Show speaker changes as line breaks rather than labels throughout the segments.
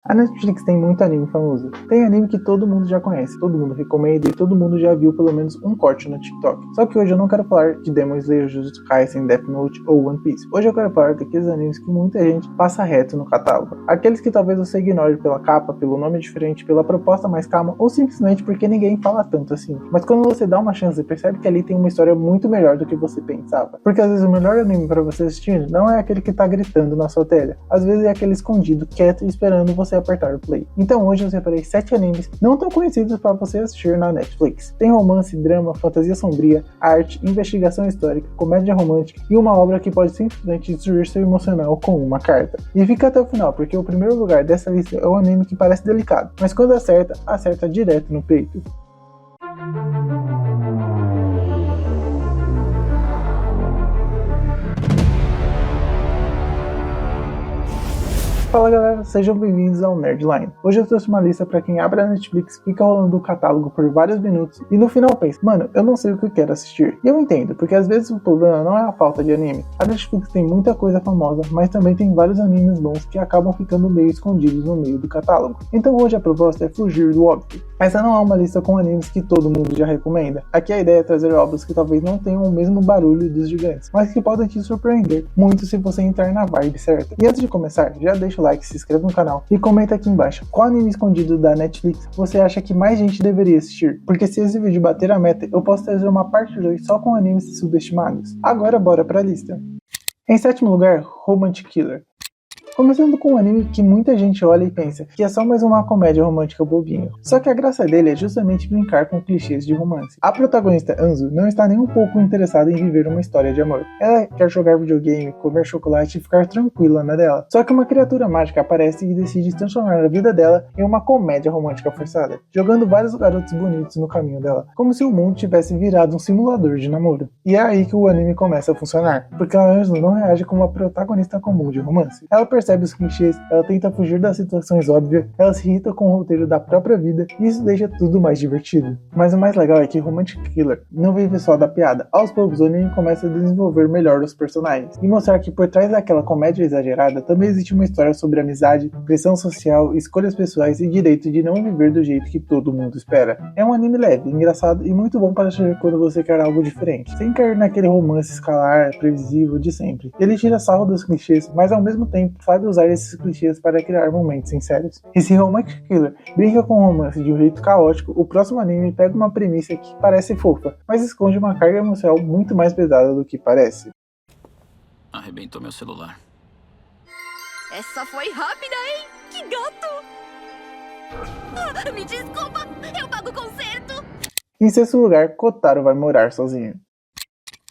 A Netflix tem muito anime famoso. Tem anime que todo mundo já conhece, todo mundo recomenda e todo mundo já viu pelo menos um corte no TikTok. Só que hoje eu não quero falar de Demon Slayer, Jujutsu Kaisen, Death Note ou One Piece. Hoje eu quero falar daqueles animes que muita gente passa reto no catálogo. Aqueles que talvez você ignore pela capa, pelo nome diferente, pela proposta mais calma ou simplesmente porque ninguém fala tanto assim. Mas quando você dá uma chance, percebe que ali tem uma história muito melhor do que você pensava. Porque às vezes o melhor anime para você assistir não é aquele que tá gritando na sua tela. Às vezes é aquele escondido, quieto e esperando você apertar o play. Então hoje eu separei 7 animes não tão conhecidos para você assistir na Netflix. Tem romance, drama, fantasia sombria, arte, investigação histórica, comédia romântica e uma obra que pode simplesmente destruir seu emocional com uma carta. E fica até o final, porque o primeiro lugar dessa lista é um anime que parece delicado, mas quando acerta direto no peito. Fala galera, sejam bem-vindos ao Nerdline. Hoje eu trouxe uma lista pra quem abre a Netflix, fica rolando o catálogo por vários minutos e no final pensa, mano, eu não sei o que eu quero assistir. E eu entendo, porque às vezes o problema não é a falta de anime. A Netflix tem muita coisa famosa, mas também tem vários animes bons que acabam ficando meio escondidos no meio do catálogo. Então hoje a proposta é fugir do óbvio. Essa não é uma lista com animes que todo mundo já recomenda. Aqui a ideia é trazer obras que talvez não tenham o mesmo barulho dos gigantes, mas que podem te surpreender muito se você entrar na vibe certa. E antes de começar, já deixa o like, se inscreve no canal e comenta aqui embaixo qual anime escondido da Netflix você acha que mais gente deveria assistir, porque se esse vídeo bater a meta, eu posso trazer uma parte 2 só com animes subestimados. Agora bora pra lista. Em sétimo lugar, Romantic Killer. Começando com um anime que muita gente olha e pensa que é só mais uma comédia romântica bobinha. Só que a graça dele é justamente brincar com clichês de romance. A protagonista Anzu não está nem um pouco interessada em viver uma história de amor. Ela quer jogar videogame, comer chocolate e ficar tranquila na dela. Só que uma criatura mágica aparece e decide transformar a vida dela em uma comédia romântica forçada, jogando vários garotos bonitos no caminho dela, como se o mundo tivesse virado um simulador de namoro. E é aí que o anime começa a funcionar, porque a Anzu não reage como uma protagonista comum de romance. Ela percebe os clichês, ela tenta fugir das situações óbvias, ela se irrita com o roteiro da própria vida e isso deixa tudo mais divertido. Mas o mais legal é que Romantic Killer não vive só da piada. Aos poucos o anime começa a desenvolver melhor os personagens e mostrar que por trás daquela comédia exagerada também existe uma história sobre amizade, pressão social, escolhas pessoais e direito de não viver do jeito que todo mundo espera. É um anime leve, engraçado e muito bom para assistir quando você quer algo diferente, sem cair naquele romance escalar, previsível de sempre. Ele tira sarro dos clichês, mas ao mesmo tempo sabe usar esses clichês para criar momentos sinceros. E se Romantic Killer brinca com o romance de um jeito caótico, o próximo anime pega uma premissa que parece fofa, mas esconde uma carga emocional muito mais pesada do que parece.
Arrebentou meu celular.
Essa foi rápida, hein? Que gato! Me desculpa, eu pago o conserto!
Em sexto lugar, Kotaro vai morar sozinho.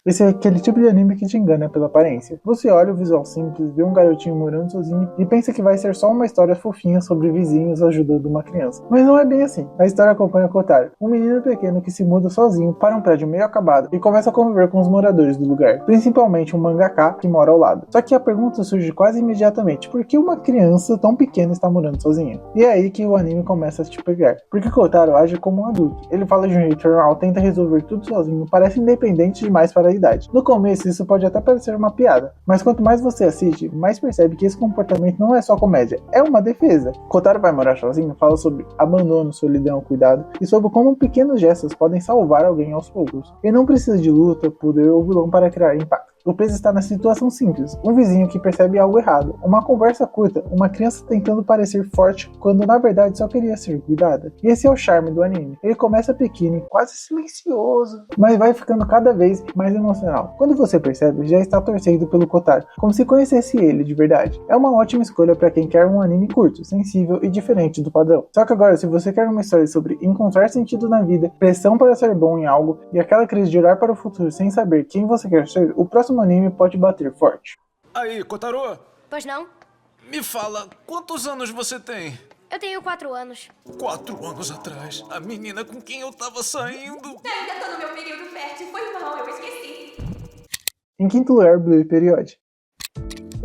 Esse é aquele tipo de anime que te engana pela aparência. Você olha o visual simples, vê um garotinho morando sozinho e pensa que vai ser só uma história fofinha sobre vizinhos ajudando uma criança. Mas não é bem assim. A história acompanha Kotaro, um menino pequeno que se muda sozinho para um prédio meio acabado e começa a conviver com os moradores do lugar, principalmente um mangaka que mora ao lado. Só que a pergunta surge quase imediatamente: por que uma criança tão pequena está morando sozinha? E é aí que o anime começa a te pegar. Porque Kotaro age como um adulto. Ele fala de um jeito normal, tenta resolver tudo sozinho, parece independente demais para idade. No começo isso pode até parecer uma piada, mas quanto mais você assiste, mais percebe que esse comportamento não é só comédia, é uma defesa. Kotaro vai morar sozinho fala sobre abandono, solidão, cuidado e sobre como pequenos gestos podem salvar alguém aos poucos. E não precisa de luta, poder ou vilão para criar impacto. O peso está na situação simples, um vizinho que percebe algo errado, uma conversa curta, uma criança tentando parecer forte quando na verdade só queria ser cuidada. E esse é o charme do anime. Ele começa pequeno, quase silencioso, mas vai ficando cada vez mais emocional. Quando você percebe, já está torcendo pelo Kotaro, como se conhecesse ele de verdade. É uma ótima escolha para quem quer um anime curto, sensível e diferente do padrão. Só que agora, se você quer uma história sobre encontrar sentido na vida, pressão para ser bom em algo e aquela crise de olhar para o futuro sem saber quem você quer ser, o próximo anime pode bater forte.
Aí, Kotaro,
Pois não?
me fala, quantos anos você tem?
Eu tenho 4 anos.
4 anos atrás, a menina com quem eu tava saindo...
Ainda tô no meu período fértil, foi mal, eu esqueci.
Em quinto lugar, Blue Period.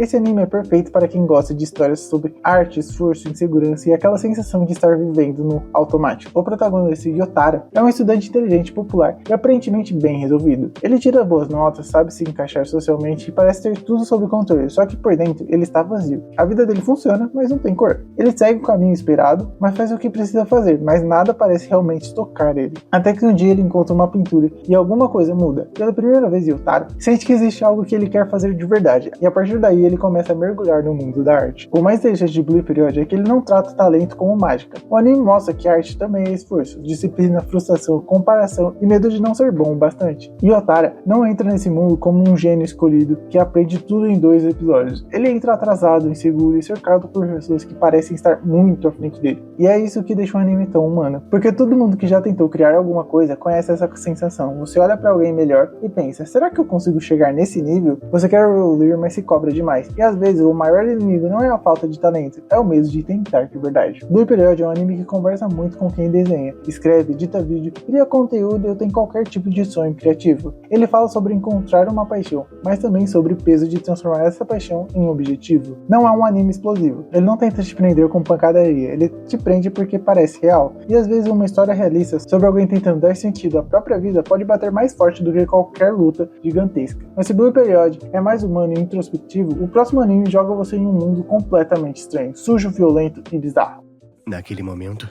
Esse anime é perfeito para quem gosta de histórias sobre arte, esforço, insegurança e aquela sensação de estar vivendo no automático. O protagonista, Yotara, é um estudante inteligente, popular e aparentemente bem resolvido. Ele tira boas notas, sabe se encaixar socialmente e parece ter tudo sob controle, só que por dentro ele está vazio. A vida dele funciona, mas não tem cor. Ele segue o caminho esperado, mas faz o que precisa fazer, mas nada parece realmente tocar ele. Até que um dia ele encontra uma pintura e alguma coisa muda. Pela primeira vez, Yotara sente que existe algo que ele quer fazer de verdade, e a partir daí ele começa a mergulhar no mundo da arte. O mais interessante de Blue Period é que ele não trata o talento como mágica. O anime mostra que a arte também é esforço, disciplina, frustração, comparação e medo de não ser bom o bastante. Yotara não entra nesse mundo como um gênio escolhido que aprende tudo em 2 episódios. Ele entra atrasado, inseguro e cercado por pessoas que parecem estar muito à frente dele. E é isso que deixa o anime tão humano, porque todo mundo que já tentou criar alguma coisa conhece essa sensação. Você olha para alguém melhor e pensa, será que eu consigo chegar nesse nível? Você quer evoluir, mas se cobra demais. E às vezes o maior inimigo não é a falta de talento, é o medo de tentar de verdade. Blue Period é um anime que conversa muito com quem desenha, escreve, edita vídeo, cria conteúdo ou tem qualquer tipo de sonho criativo. Ele fala sobre encontrar uma paixão, mas também sobre o peso de transformar essa paixão em objetivo. Não é um anime explosivo, ele não tenta te prender com pancadaria, ele te prende porque parece real. E às vezes uma história realista sobre alguém tentando dar sentido à própria vida pode bater mais forte do que qualquer luta gigantesca. Mas se Blue Period é mais humano e introspectivo, o próximo anime joga você em um mundo completamente estranho, sujo, violento e bizarro.
Naquele momento,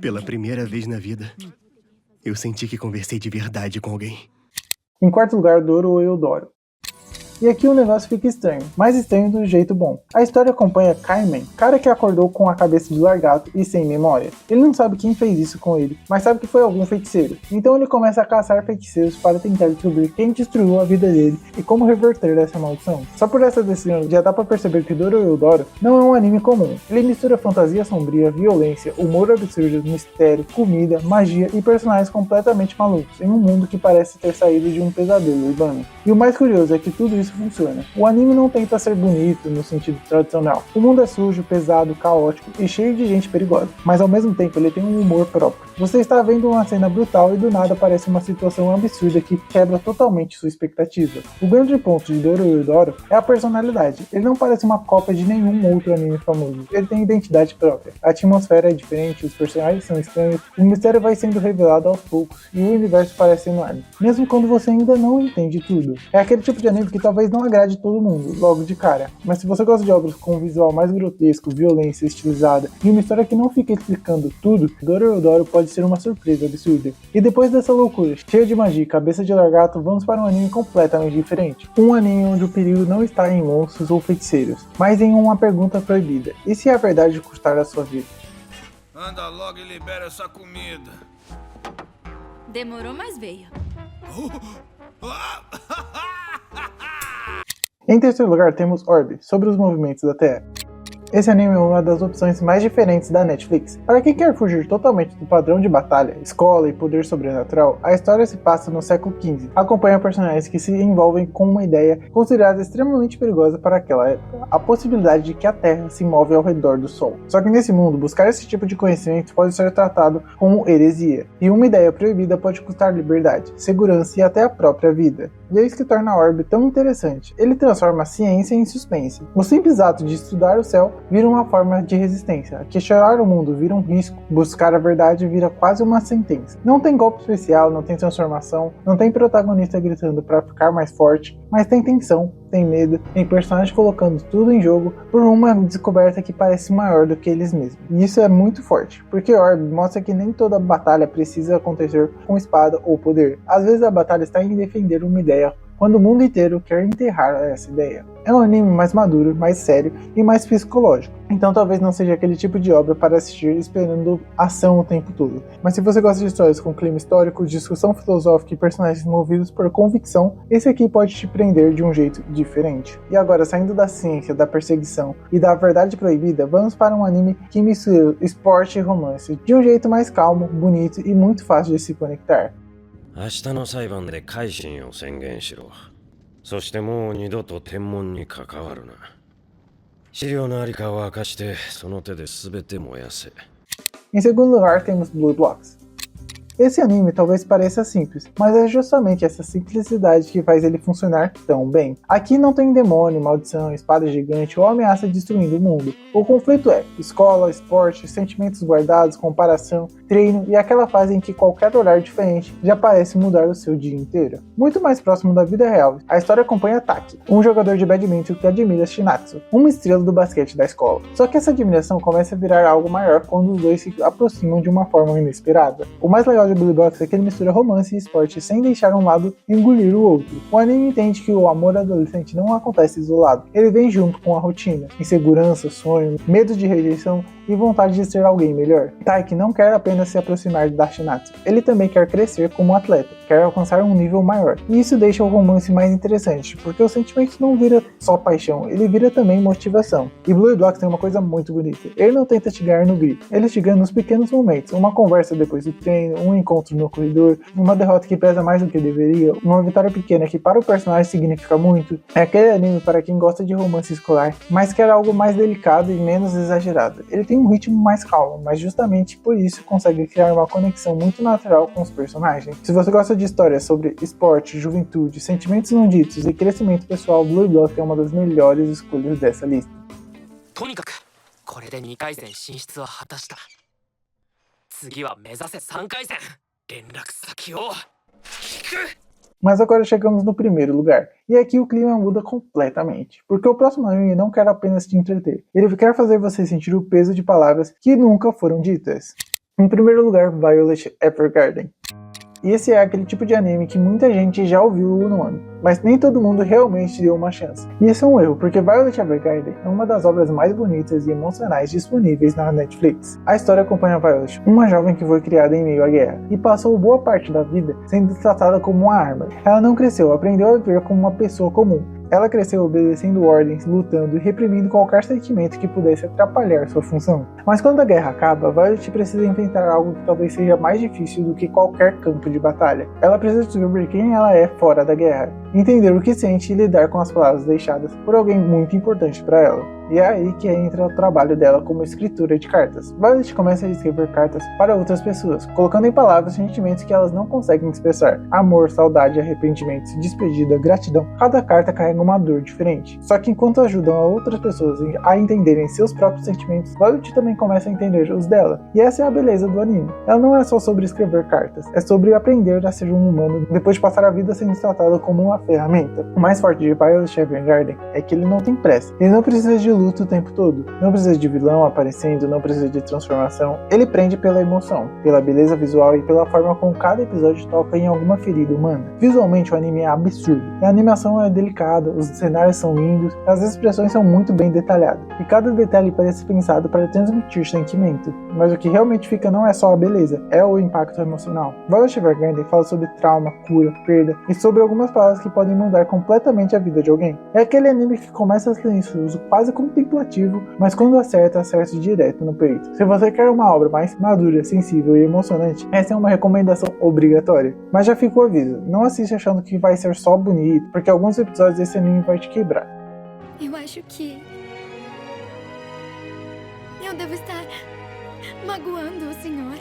pela primeira vez na vida, eu senti que conversei de verdade com alguém.
Em quarto lugar, Doro Eudoro. E aqui o negócio fica estranho, mas estranho do jeito bom. A história acompanha Kaiman, cara que acordou com a cabeça de largato e sem memória. Ele não sabe quem fez isso com ele, mas sabe que foi algum feiticeiro. Então ele começa a caçar feiticeiros para tentar descobrir quem destruiu a vida dele e como reverter essa maldição. Só por essa decisão já dá pra perceber que Doro Eudoro não é um anime comum. Ele mistura fantasia sombria, violência, humor absurdo, mistério, comida, magia e personagens completamente malucos em um mundo que parece ter saído de um pesadelo urbano. E o mais curioso é que tudo isso funciona. O anime não tenta ser bonito no sentido tradicional. O mundo é sujo, pesado, caótico e cheio de gente perigosa, mas ao mesmo tempo ele tem um humor próprio. Você está vendo uma cena brutal e do nada aparece uma situação absurda que quebra totalmente sua expectativa. O grande ponto de Doro Eudoro é a personalidade. Ele não parece uma cópia de nenhum outro anime famoso. Ele tem identidade própria. A atmosfera é diferente, os personagens são estranhos, o mistério vai sendo revelado aos poucos e o universo parece enorme, mesmo quando você ainda não entende tudo. É aquele tipo de anime que talvez não agrade todo mundo, logo de cara. Mas se você gosta de obras com um visual mais grotesco, violência estilizada e uma história que não fica explicando tudo, Doro Eudoro pode ser uma surpresa absurda. E depois dessa loucura, cheia de magia e cabeça de largato, vamos para um anime completamente diferente. Um anime onde o perigo não está em monstros ou feiticeiros, mas em uma pergunta proibida. E se a verdade custar a sua vida?
Anda logo e libera essa comida.
Demorou, mas veio.
Em terceiro lugar temos Orb, sobre os movimentos da Terra. Esse anime é uma das opções mais diferentes da Netflix. Para quem quer fugir totalmente do padrão de batalha, escola e poder sobrenatural, a história se passa no século XV. Acompanha personagens que se envolvem com uma ideia considerada extremamente perigosa para aquela época, a possibilidade de que a Terra se move ao redor do Sol. Só que nesse mundo, buscar esse tipo de conhecimento pode ser tratado como heresia, e uma ideia proibida pode custar liberdade, segurança e até a própria vida. E é isso que torna a Orb tão interessante. Ele transforma a ciência em suspense. O simples ato de estudar o céu vira uma forma de resistência. Questionar o mundo vira um risco. Buscar a verdade vira quase uma sentença. Não tem golpe especial, não tem transformação, não tem protagonista gritando para ficar mais forte, mas tem tensão, tem medo, tem personagens colocando tudo em jogo por uma descoberta que parece maior do que eles mesmos. E isso é muito forte, porque Orb mostra que nem toda batalha precisa acontecer com espada ou poder. Às vezes a batalha está em defender uma ideia, quando o mundo inteiro quer enterrar essa ideia. É um anime mais maduro, mais sério e mais psicológico. Então talvez não seja aquele tipo de obra para assistir esperando ação o tempo todo. Mas se você gosta de histórias com clima histórico, discussão filosófica e personagens movidos por convicção, esse aqui pode te prender de um jeito diferente. E agora, saindo da ciência, da perseguição e da verdade proibida, vamos para um anime que mistura esporte e romance de um jeito mais calmo, bonito e muito fácil de se conectar.
明日の裁判で改心を宣言しろ。そしてもう二度と天文に関わるな。資料のありかを明かしてその手で全て燃やせ。
Em segundo lugar temos Blue Blocks. Esse anime talvez pareça simples, mas é justamente essa simplicidade que faz ele funcionar tão bem. Aqui não tem demônio, maldição, espada gigante ou ameaça destruindo o mundo. O conflito é escola, esporte, sentimentos guardados, comparação, treino e aquela fase em que qualquer olhar diferente já parece mudar o seu dia inteiro. Muito mais próximo da vida real, a história acompanha Taki, um jogador de badminton que admira Shinatsu, uma estrela do basquete da escola. Só que essa admiração começa a virar algo maior quando os dois se aproximam de uma forma inesperada. O mais legal de Blue Box é que ele mistura romance e esporte sem deixar um lado engolir o outro. O anime entende que o amor adolescente não acontece isolado, ele vem junto com a rotina, insegurança, sonho, medo de rejeição e vontade de ser alguém melhor. Taiki não quer apenas se aproximar da Shinatsu, ele também quer crescer como atleta, quer alcançar um nível maior. E isso deixa o romance mais interessante, porque o sentimento não vira só paixão, ele vira também motivação. E Blue Blocks tem uma coisa muito bonita, ele não tenta te ganhar no grito, ele te ganha nos pequenos momentos, uma conversa depois do treino, um encontro no corredor, uma derrota que pesa mais do que deveria, uma vitória pequena que para o personagem significa muito. É aquele anime para quem gosta de romance escolar, mas quer algo mais delicado e menos exagerado. Ele tem um ritmo mais calmo, mas justamente por isso consegue criar uma conexão muito natural com os personagens. Se você gosta de histórias sobre esporte, juventude, sentimentos não ditos e crescimento pessoal, Blue Block é uma das melhores escolhas dessa lista.
とにかくこれで2回戦進出は果たした。次は目指せ3回戦。連絡先を聞く。
Mas agora chegamos no primeiro lugar, e aqui o clima muda completamente, porque o próximo anime não quer apenas te entreter, ele quer fazer você sentir o peso de palavras que nunca foram ditas. Em primeiro lugar, Violet Evergarden. E esse é aquele tipo de anime que muita gente já ouviu o nome, mas nem todo mundo realmente deu uma chance. E esse é um erro, porque Violet Evergarden é uma das obras mais bonitas e emocionais disponíveis na Netflix. A história acompanha Violet, uma jovem que foi criada em meio à guerra, e passou boa parte da vida sendo tratada como uma arma. Ela não cresceu, aprendeu a viver como uma pessoa comum. Ela cresceu obedecendo ordens, lutando e reprimindo qualquer sentimento que pudesse atrapalhar sua função. Mas quando a guerra acaba, Violet precisa enfrentar algo que talvez seja mais difícil do que qualquer campo de batalha. Ela precisa descobrir quem ela é fora da guerra, entender o que sente e lidar com as palavras deixadas por alguém muito importante para ela. E é aí que entra o trabalho dela como escritora de cartas. Violet começa a escrever cartas para outras pessoas, colocando em palavras sentimentos que elas não conseguem expressar. Amor, saudade, arrependimento, despedida, gratidão. Cada carta carrega uma dor diferente. Só que enquanto ajudam a outras pessoas a entenderem seus próprios sentimentos, Violet também começa a entender os dela. E essa é a beleza do anime. Ela não é só sobre escrever cartas, é sobre aprender a ser um humano depois de passar a vida sendo tratado como uma ferramenta. O mais forte de Violet Evergarden é que ele não tem pressa. Ele não precisa de luta o tempo todo. Não precisa de vilão aparecendo, não precisa de transformação. Ele prende pela emoção, pela beleza visual e pela forma como cada episódio toca em alguma ferida humana. Visualmente o anime é absurdo. A animação é delicada, os cenários são lindos, as expressões são muito bem detalhadas. E cada detalhe parece pensado para transmitir sentimento. Mas o que realmente fica não é só a beleza, é o impacto emocional. Violet Evergarden fala sobre trauma, cura, perda e sobre algumas palavras que podem mudar completamente a vida de alguém. É aquele anime que começa silencioso, quase contemplativo, mas quando acerta direto no peito. Se você quer uma obra mais madura, sensível e emocionante, essa é uma recomendação obrigatória. Mas já fica o aviso, não assista achando que vai ser só bonito, porque alguns episódios desse anime vai te quebrar.
Eu acho que eu devo estar magoando o senhor.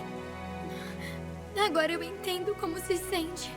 Agora eu entendo como se sente.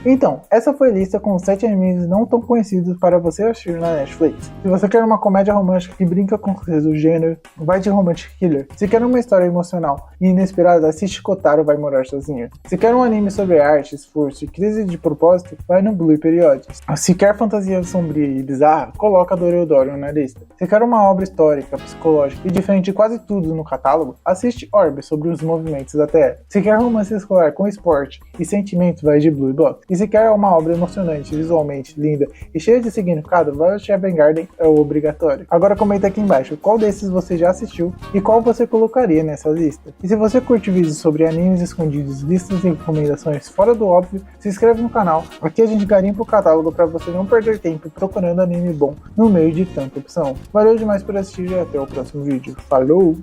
Então, essa foi a lista com 7 animes não tão conhecidos para você assistir na Netflix. Se você quer uma comédia romântica que brinca com coisas do gênero, vai de Romantic Killer. Se quer uma história emocional e inesperada, assiste Kotaro Vai Morar Sozinho. Se quer um anime sobre arte, esforço e crise de propósito, vai no Blue Period. Se quer fantasia sombria e bizarra, coloca Dororedoro na lista. Se quer uma obra histórica, psicológica e diferente de quase tudo no catálogo, assiste Orb sobre os movimentos da Terra. Se quer romance escolar com esporte e sentimento, vai de Blue Box. E se quer uma obra emocionante, visualmente linda e cheia de significado, Violet Evergarden é o obrigatório. Agora comenta aqui embaixo qual desses você já assistiu e qual você colocaria nessa lista. E se você curte vídeos sobre animes escondidos, listas e recomendações fora do óbvio, se inscreve no canal. Aqui a gente garimpa o catálogo para você não perder tempo procurando anime bom no meio de tanta opção. Valeu demais por assistir e até o próximo vídeo. Falou!